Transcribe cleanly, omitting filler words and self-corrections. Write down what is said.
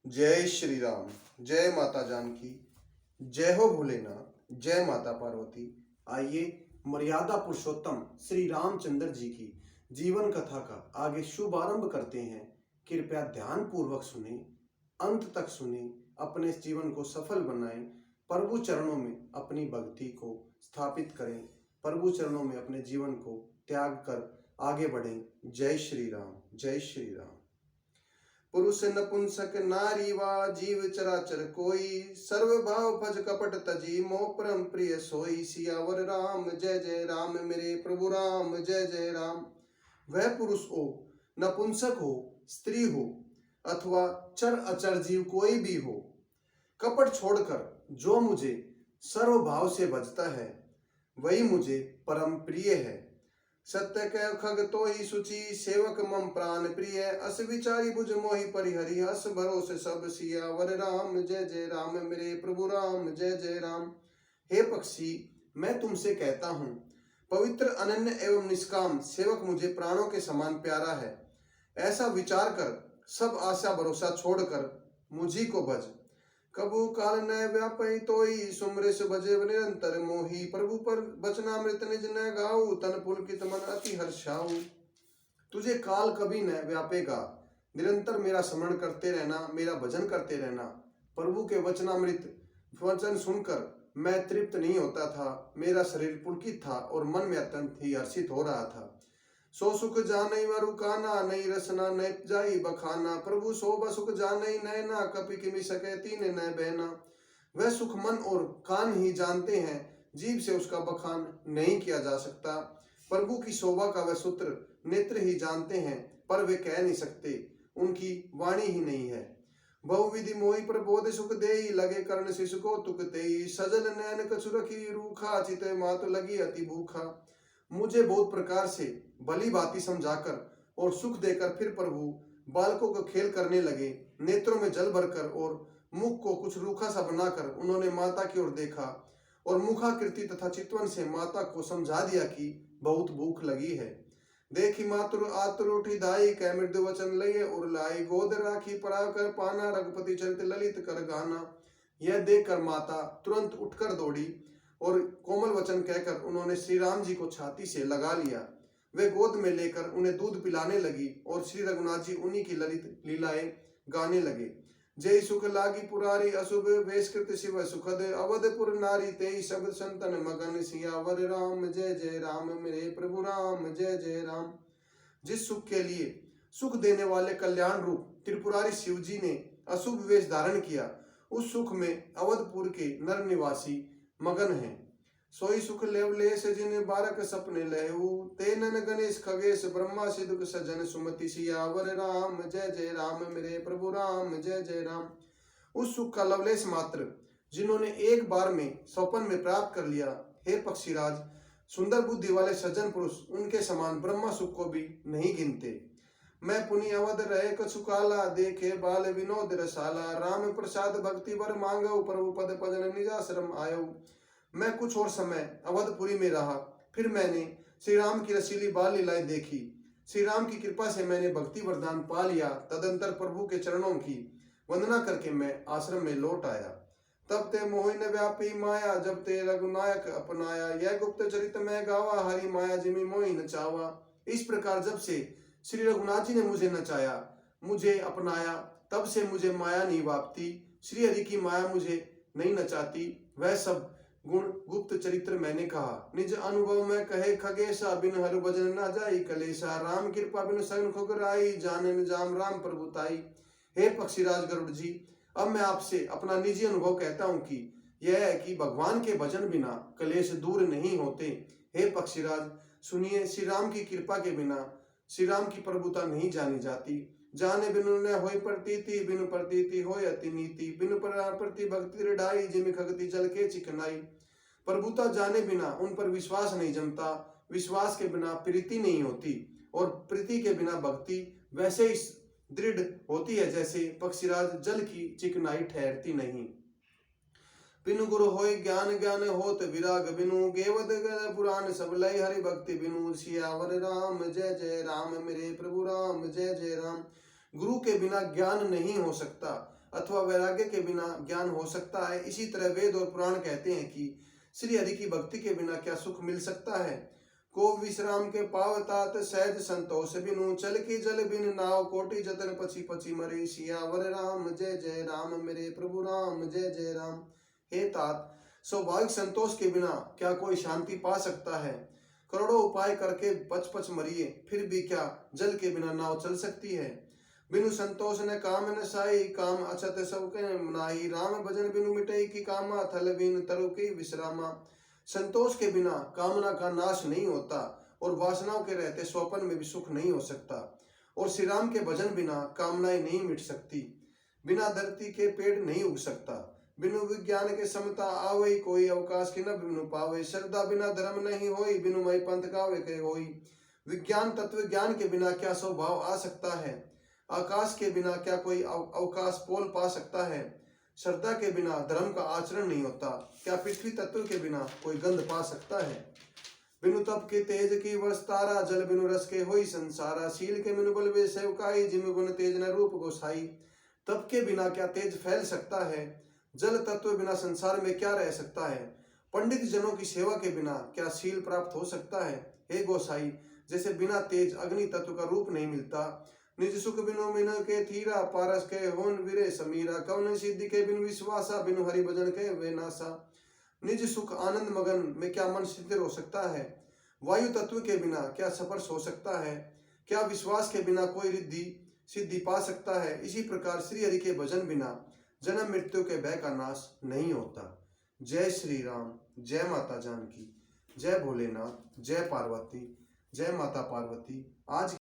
जय श्री राम। जय माता जानकी। जय हो भोलेनाथ। जय माता पार्वती। आइए मर्यादा पुरुषोत्तम श्री रामचंद्र जी की जीवन कथा का आगे शुभारंभ करते हैं। कृपया ध्यान पूर्वक सुने, अंत तक सुने, अपने जीवन को सफल बनाएं, प्रभु चरणों में अपनी भक्ति को स्थापित करें, प्रभु चरणों में अपने जीवन को त्याग कर आगे बढ़ें। जय श्री राम। जय श्री राम। पुरुष नपुंसक नारी वा जीव चराचर कोई, सर्व भाव भज कपट तजी मोह परम प्रिय सोई। सियावर राम जय जय राम, मेरे प्रभु राम जय जय राम। वह पुरुष हो, नपुंसक हो, स्त्री हो अथवा चर अचर जीव कोई भी हो, कपट छोड़कर जो मुझे सर्व भाव से भजता है वही मुझे परम प्रिय है। सत्य कह खग तो ही सुचि, सेवक मम प्राण प्रिय। अस विचारी बुझ मोहि परिहरि, हस भरोसे सब सियावर राम जय जय राम, मेरे प्रभु राम जय जय राम। हे पक्षी, मैं तुमसे कहता हूँ, पवित्र अनन्य एवं निष्काम सेवक मुझे प्राणों के समान प्यारा है। ऐसा विचार कर सब आशा भरोसा छोड़कर मुझी को भज। कबू काल न व्यापई तोई, सुमरिस भजे निरंतर मोही। प्रभु पर बचनामृत निज न गाऊ, तन पुलकित मन अति हर्षाऊ। तुझे काल कभी न व्यापेगा, निरंतर मेरा स्मरण करते रहना, मेरा भजन करते रहना। प्रभु के वचनामृत वचन सुनकर मैं तृप्त नहीं होता था, मेरा शरीर पुलकित था और मन में अत्यंत ही हर्षित हो रहा था। सो सुख जानई मरु काना, नई रसना न जाई बखाना। प्रभु सो बसुख जानई नैना, कपि किमि सके तीन न बहना। वह सुख मन और कान ही जानते हैं, जीभ से उसका बखान नहीं किया जा सकता। प्रभु की शोभा का वह सूत्र नेत्र ही जानते हैं, पर वे कह नहीं सकते, उनकी वाणी ही नहीं है। बहुविधि मोहि प्रबोध सुख देई, लगे कर्ण शिशु को तुक तेई। सजल नैन कछु रखी रूखा, चिते मातु लगी अति भूखा। मुझे बहुत प्रकार से भली भांति समझाकर और सुख देकर फिर प्रभु बालकों को खेल करने लगे। नेत्रों में जल भरकर और मुख को कुछ रूखा सा बनाकर उन्होंने माता की ओर देखा और मुखाकृति तथा चितवन से माता को समझा दिया कि बहुत भूख लगी है। देखी मातुर आतुर उठी धाई, कै मृदु वचन लये और लाई। गोद राखी परा कर पाना, रघुपति चरित ललित कर गाना। यह देखकर माता तुरंत उठकर दौड़ी और कोमल वचन कहकर उन्होंने श्री राम जी को छाती से लगा लिया। वे गोद में लेकर उन्हें दूध पिलाने लगी और श्री रघुनाथ जी उन्हीं की ललित लीलाएं गाने लगे। जय सुख लागी पुरारी, अशुभ वेशकृत शिव सुखद। अवधपुर नारी तेई शब्द संतन मगन। सियावर राम जय जय राम, मेरे प्रभु राम जय जय राम। जिस सुख के लिए सुख देने वाले कल्याण रूप त्रिपुरारी शिव जी ने अशुभ वेश धारण किया, उस सुख में अवधपुर के नर निवासी मगन है। सोई सुख लेवलेश, जिन बारक सपने लहू। ते नन गणेश खगेश, ब्रह्मा सिद्धुक सजन सुमति। सियावर राम जय जय राम, मेरे प्रभु राम जय जय राम। उस सुख का लवलेश मात्र जिन्होंने एक बार में स्वप्न में प्राप्त कर लिया। हे पक्षीराज, सुंदर बुद्धि वाले सज्जन पुरुष उनके समान ब्रह्मा सुख को भी नहीं गिनते। मैं पुनि अवध रहे कछु काला, देखे बाल विनोद रसाला। राम प्रसाद भक्ति वर मांगो, प्रभु पद भजन निजाश्रम आयो। मैं कुछ और समय अवधपुरी में रहा, फिर मैंने श्री राम की रसीली बाल लीलाएं देखी। श्री राम की कृपा से मैंने भक्ति वरदान पा लिया। तदंतर प्रभु के चरणों की वंदना करके मैं आश्रम में लौट आया। तब ते मोहि न व्यापी माया, जब ते रघुनायक अपनाया। यह गुप्त चरित में गावा, हरि माया जिमि मोहि न चावा। इस प्रकार जब से श्री रघुनाथ जी ने मुझे नचाया, मुझे अपनाया, तब से मुझे माया नहीं वापती। श्री हरि की माया मुझे नहीं नचाती। वह सब गुण गुप्त चरित्र मैंने कहा। निज अनुभव में कहे खगेशा, बिन हरु भजन न जाई कलेशा। राम कृपा बिन सगन खुगराई, जानन जाम राम प्रभुताई। हे पक्षीराज गरुड़ जी, अब मैं आपसे अपना निजी अनुभव कहता हूँ कि यह है कि भगवान के भजन बिना कलेश दूर नहीं होते। हे पक्षीराज सुनिए, श्री राम की कृपा के बिना श्री राम की प्रभुता नहीं जानी जाती। जाने बिनु न होय प्रतीति, बिनु प्रतीति होय अति नीति। बिनु प्रति भक्ति दृढ़ाई, जिमि खगति जल के चिकनाई। प्रभुता जाने बिना उन पर विश्वास नहीं जमता, विश्वास के बिना प्रीति नहीं होती और प्रीति के बिना भक्ति वैसे ही दृढ़ होती है जैसे पक्षीराज जल की चिकनाई ठहरती नहीं। बिनु गुरु होय ज्ञान, ज्ञान होत विराग बिनु। गेवद पुराण सब लय, हरि भक्ति बिनु। सियावर राम जय जय राम, मेरे प्रभु राम जय जय राम। गुरु के बिना ज्ञान नहीं हो सकता, अथवा वैराग्य के बिना ज्ञान हो सकता है। इसी तरह वेद और पुराण कहते हैं कि श्री हरि की भक्ति के बिना क्या सुख मिल सकता है। को विश्राम के पावतात सहज संतोष बिनु, चल की जल बिन नाव कोटि जतन पची पची मरे। सियावर राम जय जय राम, मेरे प्रभु राम जय जय राम। हे तात, स्वाभाविक संतोष के बिना क्या कोई शांति पा सकता है। करोड़ों उपाय करके पच पच मरिए, फिर भी क्या जल के बिना नाव चल सकती है। बिनु संतोष न काम न साई, काम अछत सब नाई। राम भजन बिनु मिटई की कामा, थल बिन तरु की विश्रामा। संतोष के बिना कामना का नाश नहीं होता और वासनाओं के रहते स्वपन में भी सुख नहीं हो सकता। और श्री राम के भजन बिना कामनाएं नहीं मिट सकती। बिना धरती के पेड़ नहीं उग सकता। बिनु विज्ञान के समता आवई, कोई अवकाश की न बिनु पावे। श्रद्धा बिना धर्म नहीं होई, बिनु मई पंथ गावे के होई। विज्ञान तत्व ज्ञान के बिना क्या स्वभाव आ सकता है। आकाश के बिना क्या कोई अवकाश पोल पा सकता है। श्रद्धा के बिना धर्म का आचरण नहीं होता। क्या पृथ्वी तत्व के बिना कोई गंध पा सकता है। बिनु तप के तेज की वस्तारा, जल बिनु रस के होई संसारा। शील के बिनु बल वे सेवकाई, जिम गुण तेज न रूप गोसाई। तप के बिना क्या तेज फैल सकता है। जल तत्व बिना संसार में क्या रह सकता है। पंडित जनों की सेवा के बिना क्या शील प्राप्त हो सकता है। हे गोसाई, जैसे बिना तेज अग्नि तत्व का रूप नहीं मिलता। निज सुख बिनु मिन के थीरा, पारस के होन वीरे समीरा। कवन सिद्धि के बिनु विश्वासा, बिनु हरि भजन के वे नासा। निज सुख आनंद मगन में क्या मन स्थिर हो सकता है। वायु तत्व के बिना क्या स्पर्श हो सकता है। क्या विश्वास के बिना कोई रिद्धि सिद्धि पा सकता है। इसी प्रकार श्री हरि के भजन बिना जन्म मृत्यु के भय का नाश नहीं होता। जय श्री राम, जय माता जानकी, जय भोलेनाथ, जय पार्वती, जय माता पार्वती। आज